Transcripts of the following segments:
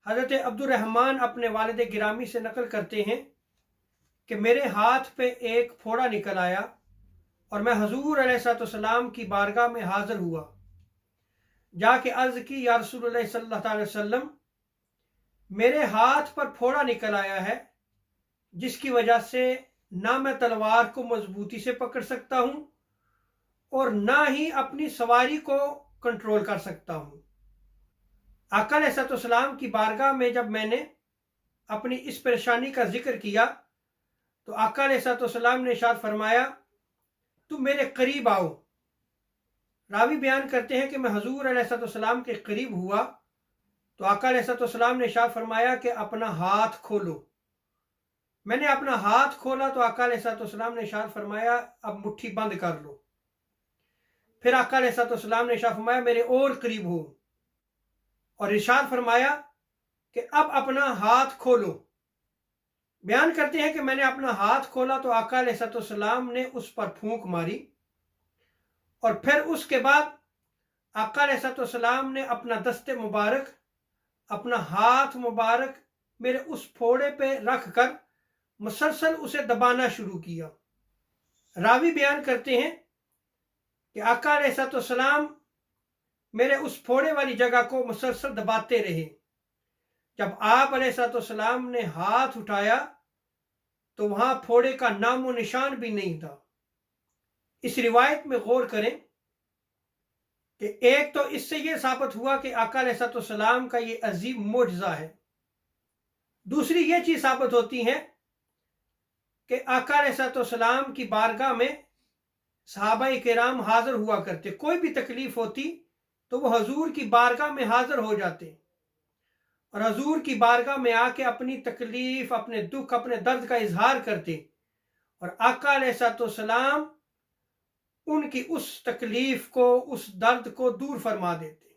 حضرت عبدالرحمن اپنے والد گرامی سے نقل کرتے ہیں کہ میرے ہاتھ پہ ایک پھوڑا نکل آیا اور میں حضور علیہ السلام کی بارگاہ میں حاضر ہوا، جا کے عرض کی یا رسول اللہ صلی اللہ علیہ وسلم، میرے ہاتھ پر پھوڑا نکل آیا ہے جس کی وجہ سے نہ میں تلوار کو مضبوطی سے پکڑ سکتا ہوں اور نہ ہی اپنی سواری کو کنٹرول کر سکتا ہوں۔ آقا علیہ السلام کی بارگاہ میں جب میں نے اپنی اس پریشانی کا ذکر کیا تو آقا علیہ السلام نے ارشاد فرمایا، تم میرے قریب آؤ۔ راوی بیان کرتے ہیں کہ میں حضور علیہ السلام کے قریب ہوا تو آقا علیہ السلام نے ارشاد فرمایا کہ اپنا ہاتھ کھولو۔ میں نے اپنا ہاتھ کھولا تو آقا علیہ السلام نے ارشاد فرمایا اب مٹھی بند کر لو۔ پھر آقا علیہ السلام نے ارشاد فرمایا میرے اور قریب ہو اور ارشاد فرمایا کہ اب اپنا ہاتھ کھولو۔ بیان کرتے ہیں کہ میں نے اپنا ہاتھ کھولا تو آقا علیہ السلام نے اس پر پھونک ماری اور پھر اس کے بعد آقا علیہ السلام نے اپنا دست مبارک، اپنا ہاتھ مبارک میرے اس پھوڑے پہ رکھ کر مسلسل اسے دبانا شروع کیا۔ راوی بیان کرتے ہیں کہ آقا علیہ السلام میرے اس پھوڑے والی جگہ کو مسلسل دباتے رہے۔ جب آپ علیہ السلام نے ہاتھ اٹھایا تو وہاں پھوڑے کا نام و نشان بھی نہیں تھا۔ اس روایت میں غور کریں کہ ایک تو اس سے یہ ثابت ہوا کہ آقا علیہ السلام کا یہ عظیم معجزہ ہے، دوسری یہ چیز ثابت ہوتی ہے کہ آقا علیہ السلام کی بارگاہ میں صحابہ کرام حاضر ہوا کرتے، کوئی بھی تکلیف ہوتی تو وہ حضور کی بارگاہ میں حاضر ہو جاتے اور حضور کی بارگاہ میں آ کے اپنی تکلیف، اپنے دکھ، اپنے درد کا اظہار کرتے اور آقا علیہ السلام ان کی اس تکلیف کو، اس درد کو دور فرما دیتے۔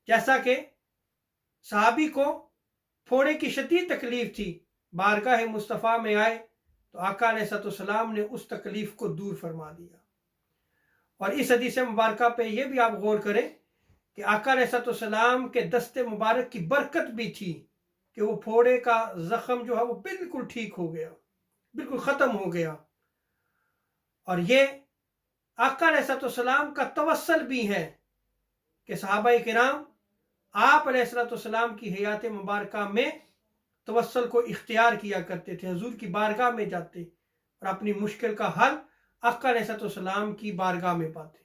جیسا کہ صحابی کو پھوڑے کی شدید تکلیف تھی، بارگاہ مصطفیٰ میں آئے تو آقا علیہ السلام نے اس تکلیف کو دور فرما دیا۔ اور اس حدیث مبارکہ پہ یہ بھی آپ غور کریں کہ آقا علیہ السلام کے دست مبارک کی برکت بھی تھی کہ وہ پھوڑے کا زخم جو ہے وہ بالکل ٹھیک ہو گیا، بالکل ختم ہو گیا۔ اور یہ آقا علیہ السلام کا توسل بھی ہے کہ صحابہ کرام آپ علیہ السلام کی حیات مبارکہ میں توسل کو اختیار کیا کرتے تھے، حضور کی بارگاہ میں جاتے اور اپنی مشکل کا حل آقا علیہ السلام کی بارگاہ میں پاتے۔